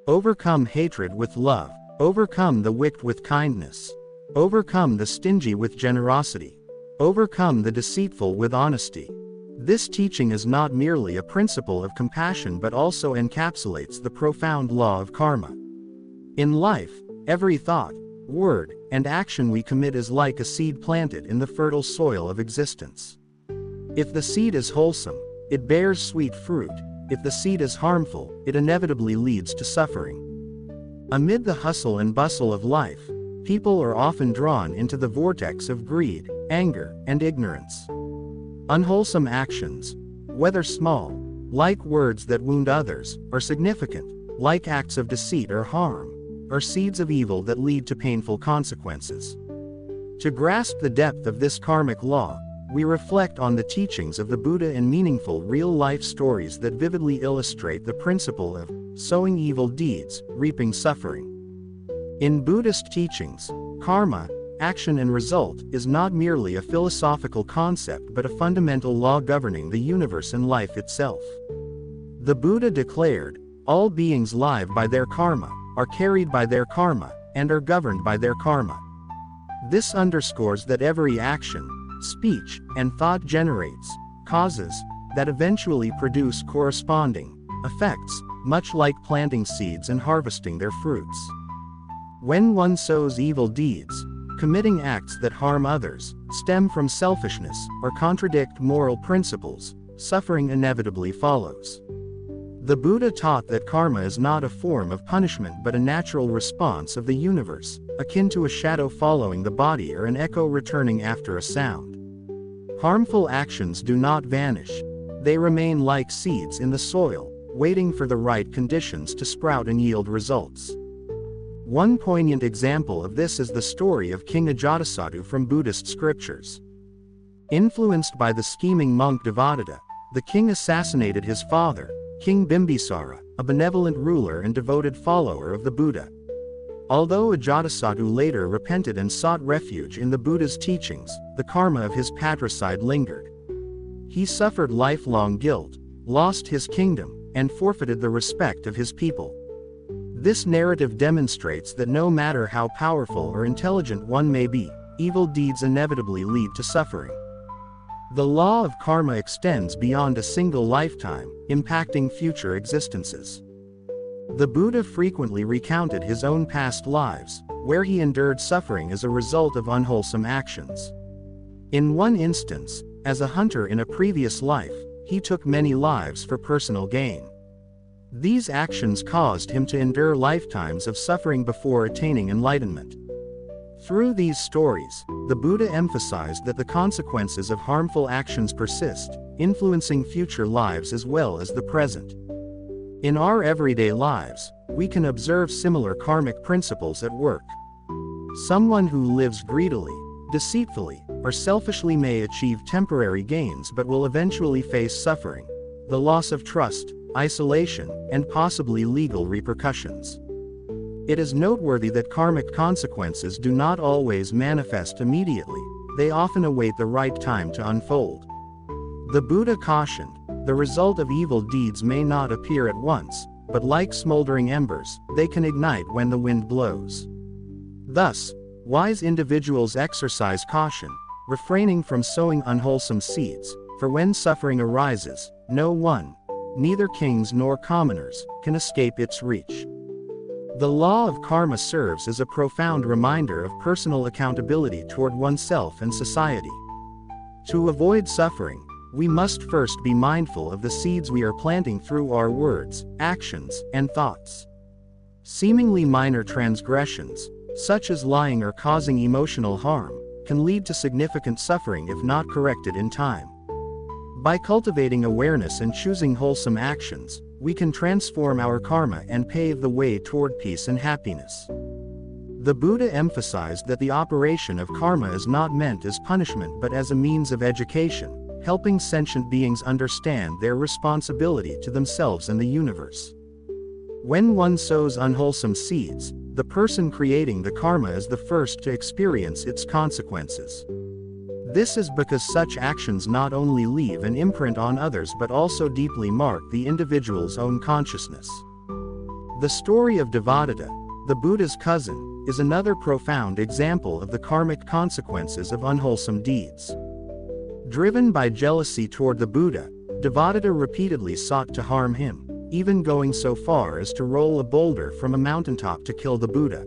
Overcome hatred with love. Overcome the wicked with kindness. Overcome the stingy with generosity. Overcome the deceitful with honesty. This teaching is not merely a principle of compassion but also encapsulates the profound law of karma. In life, every thought, word, and action we commit is like a seed planted in the fertile soil of existence. If the seed is wholesome, it bears sweet fruit. If the seed is harmful, it inevitably leads to suffering. Amid the hustle and bustle of life, people are often drawn into the vortex of greed, anger, and ignorance. Unwholesome actions, whether small, like words that wound others, or significant, like acts of deceit or harm, are seeds of evil that lead to painful consequences. To grasp the depth of this karmic law, we reflect on the teachings of the Buddha in meaningful real-life stories that vividly illustrate the principle of sowing evil deeds, reaping suffering. In Buddhist teachings, karma, action and result, is not merely a philosophical concept but a fundamental law governing the universe and life itself. The Buddha declared, "All beings live by their karma, are carried by their karma, and are governed by their karma." This underscores that every action, speech, and thought generates causes that eventually produce corresponding effects, much like planting seeds and harvesting their fruits. When one sows evil deeds, committing acts that harm others, stem from selfishness, or contradict moral principles, suffering inevitably follows. The Buddha taught that karma is not a form of punishment but a natural response of the universe, akin to a shadow following the body or an echo returning after a sound. Harmful actions do not vanish. They remain like seeds in the soil, waiting for the right conditions to sprout and yield results. One poignant example of this is the story of King Ajatasattu from Buddhist scriptures. Influenced by the scheming monk Deviate, the king assassinated his father, King Bimbisara, a benevolent ruler and devoted follower of the Buddha. Although Ajatasattu later repented and sought refuge in the Buddha's teachings, the karma of his patricide lingered. He suffered lifelong guilt, lost his kingdom, and forfeited the respect of his people. This narrative demonstrates that no matter how powerful or intelligent one may be, evil deeds inevitably lead to suffering. The law of karma extends beyond a single lifetime, impacting future existences. The Buddha frequently recounted his own past lives, where he endured suffering as a result of unwholesome actions. In one instance, as a hunter in a previous life, he took many lives for personal gain. These actions caused him to endure lifetimes of suffering before attaining enlightenment. Through these stories, the Buddha emphasized that the consequences of harmful actions persist, influencing future lives as well as the present. In our everyday lives, we can observe similar karmic principles at work. Someone who lives greedily, deceitfully, or selfishly may achieve temporary gains but will eventually face suffering, the loss of trust, isolation, and possibly legal repercussions. It is noteworthy that karmic consequences do not always manifest immediately, they often await the right time to unfold. The Buddha cautioned, the result of evil deeds may not appear at once, but like smoldering embers, they can ignite when the wind blows. Thus, wise individuals exercise caution, refraining from sowing unwholesome seeds, for when suffering arises, no one, neither kings nor commoners, can escape its reach. The law of karma serves as a profound reminder of personal accountability toward oneself and society. To avoid suffering, we must first be mindful of the seeds we are planting through our words, actions, and thoughts. Seemingly minor transgressions, such as lying or causing emotional harm, can lead to significant suffering if not corrected in time. By cultivating awareness and choosing wholesome actions, we can transform our karma and pave the way toward peace and happiness. The Buddha emphasized that the operation of karma is not meant as punishment but as a means of education, helping sentient beings understand their responsibility to themselves and the universe. When one sows unwholesome seeds, the person creating the karma is the first to experience its consequences. This is because such actions not only leave an imprint on others but also deeply mark the individual's own consciousness. The story of Devadatta, the Buddha's cousin, is another profound example of the karmic consequences of unwholesome deeds. Driven by jealousy toward the Buddha, Devadatta repeatedly sought to harm him, even going so far as to roll a boulder from a mountaintop to kill the Buddha.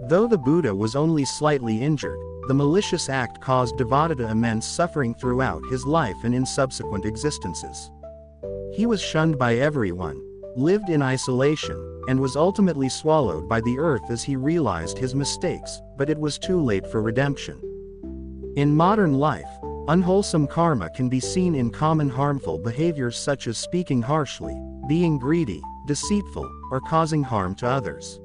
Though the Buddha was only slightly injured, the malicious act caused Devadatta immense suffering throughout his life and in subsequent existences. He was shunned by everyone, lived in isolation, and was ultimately swallowed by the earth as he realized his mistakes, but it was too late for redemption. In modern life, unwholesome karma can be seen in common harmful behaviors such as speaking harshly, being greedy, deceitful, or causing harm to others.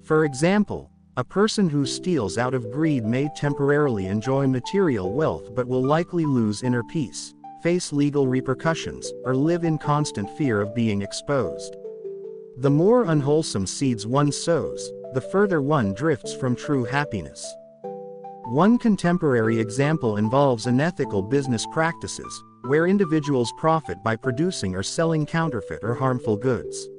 For example, a person who steals out of greed may temporarily enjoy material wealth but will likely lose inner peace, face legal repercussions, or live in constant fear of being exposed. The more unwholesome seeds one sows, the further one drifts from true happiness. One contemporary example involves unethical business practices, where individuals profit by producing or selling counterfeit or harmful goods.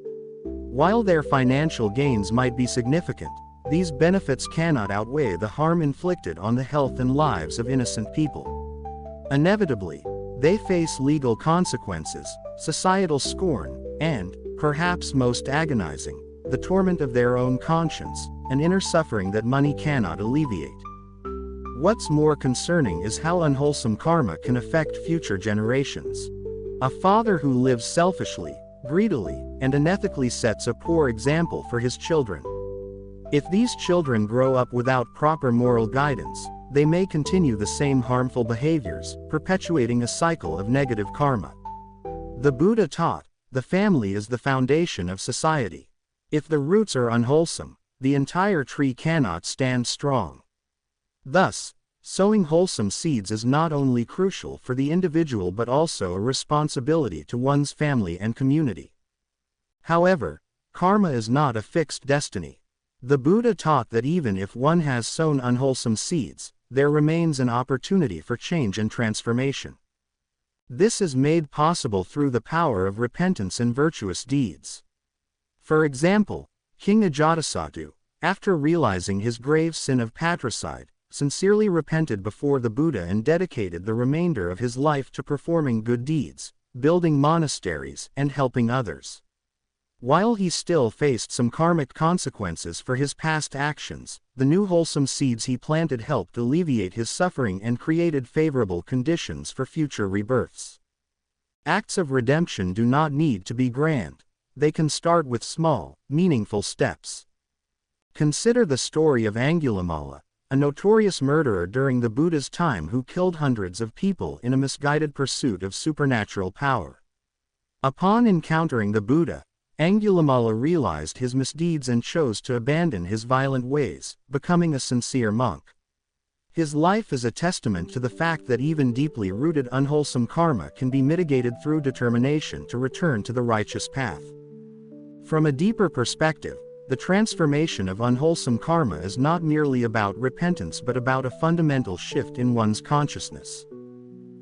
While their financial gains might be significant, these benefits cannot outweigh the harm inflicted on the health and lives of innocent people. Inevitably, they face legal consequences, societal scorn, and, perhaps most agonizing, the torment of their own conscience, an inner suffering that money cannot alleviate. What's more concerning is how unwholesome karma can affect future generations. A father who lives selfishly, greedily, and unethically sets a poor example for his children. If these children grow up without proper moral guidance, they may continue the same harmful behaviors, perpetuating a cycle of negative karma. The Buddha taught, the family is the foundation of society. If the roots are unwholesome, the entire tree cannot stand strong. Thus, sowing wholesome seeds is not only crucial for the individual but also a responsibility to one's family and community. However, karma is not a fixed destiny. The Buddha taught that even if one has sown unwholesome seeds, there remains an opportunity for change and transformation. This is made possible through the power of repentance and virtuous deeds. For example, King Ajatasattu, after realizing his grave sin of patricide, sincerely repented before the Buddha and dedicated the remainder of his life to performing good deeds, building monasteries, and helping others. While he still faced some karmic consequences for his past actions, the new wholesome seeds he planted helped alleviate his suffering and created favorable conditions for future rebirths. Acts of redemption do not need to be grand. They can start with small, meaningful steps. Consider the story of Angulimala, a notorious murderer during the Buddha's time who killed hundreds of people in a misguided pursuit of supernatural power. Upon encountering the Buddha, Angulimala realized his misdeeds and chose to abandon his violent ways, becoming a sincere monk. His life is a testament to the fact that even deeply rooted unwholesome karma can be mitigated through determination to return to the righteous path. From a deeper perspective, the transformation of unwholesome karma is not merely about repentance but about a fundamental shift in one's consciousness.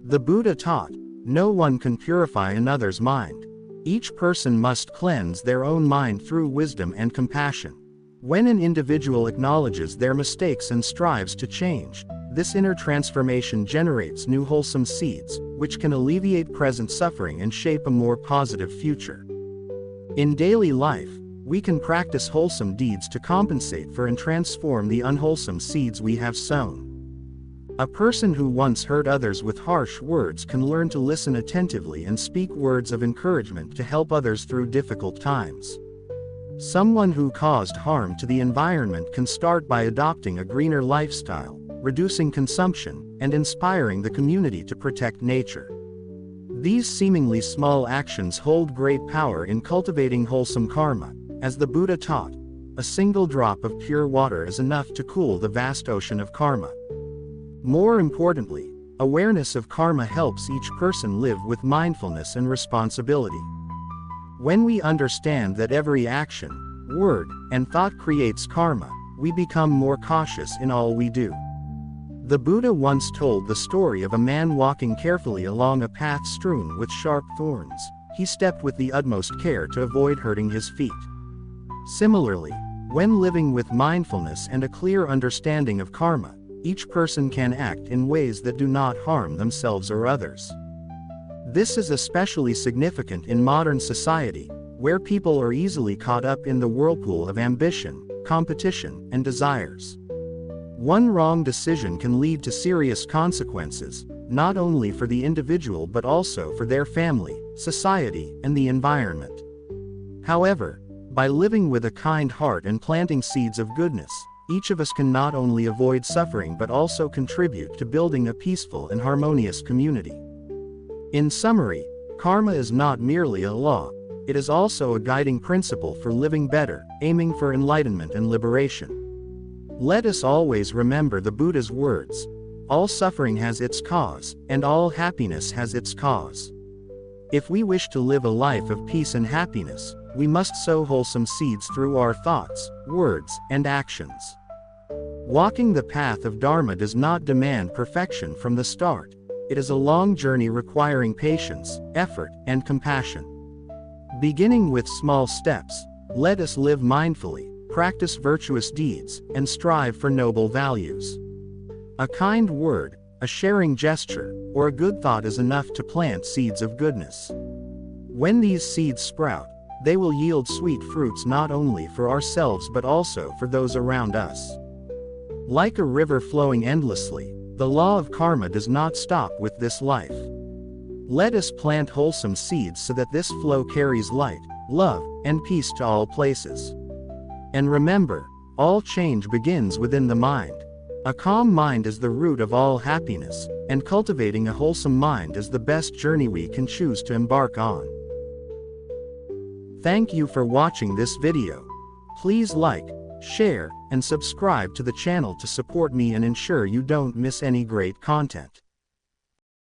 The Buddha taught, no one can purify another's mind. Each person must cleanse their own mind through wisdom and compassion. When an individual acknowledges their mistakes and strives to change, this inner transformation generates new wholesome seeds, which can alleviate present suffering and shape a more positive future. In daily life, we can practice wholesome deeds to compensate for and transform the unwholesome seeds we have sown. A person who once hurt others with harsh words can learn to listen attentively and speak words of encouragement to help others through difficult times. Someone who caused harm to the environment can start by adopting a greener lifestyle, reducing consumption, and inspiring the community to protect nature. These seemingly small actions hold great power in cultivating wholesome karma. As the Buddha taught, a single drop of pure water is enough to cool the vast ocean of karma. More importantly, awareness of karma helps each person live with mindfulness and responsibility. When we understand that every action, word, and thought creates karma, we become more cautious in all we do. The Buddha once told the story of a man walking carefully along a path strewn with sharp thorns. He stepped with the utmost care to avoid hurting his feet. Similarly, when living with mindfulness and a clear understanding of karma, each person can act in ways that do not harm themselves or others. This is especially significant in modern society, where people are easily caught up in the whirlpool of ambition, competition, and desires. One wrong decision can lead to serious consequences, not only for the individual but also for their family, society, and the environment. However, by living with a kind heart and planting seeds of goodness, each of us can not only avoid suffering but also contribute to building a peaceful and harmonious community. In summary, karma is not merely a law, it is also a guiding principle for living better, aiming for enlightenment and liberation. Let us always remember the Buddha's words: all suffering has its cause, and all happiness has its cause. If we wish to live a life of peace and happiness, we must sow wholesome seeds through our thoughts, words, and actions. Walking the path of Dharma does not demand perfection from the start. It is a long journey requiring patience, effort, and compassion. Beginning with small steps, let us live mindfully, practice virtuous deeds, and strive for noble values. A kind word, a sharing gesture, or a good thought is enough to plant seeds of goodness. When these seeds sprout, they will yield sweet fruits not only for ourselves but also for those around us. Like a river flowing endlessly, the law of karma does not stop with this life. Let us plant wholesome seeds so that this flow carries light, love, and peace to all places. And remember, all change begins within the mind. A calm mind is the root of all happiness, and cultivating a wholesome mind is the best journey we can choose to embark on. Thank you for watching this video. Please like, share, and subscribe to the channel to support me and ensure you don't miss any great content.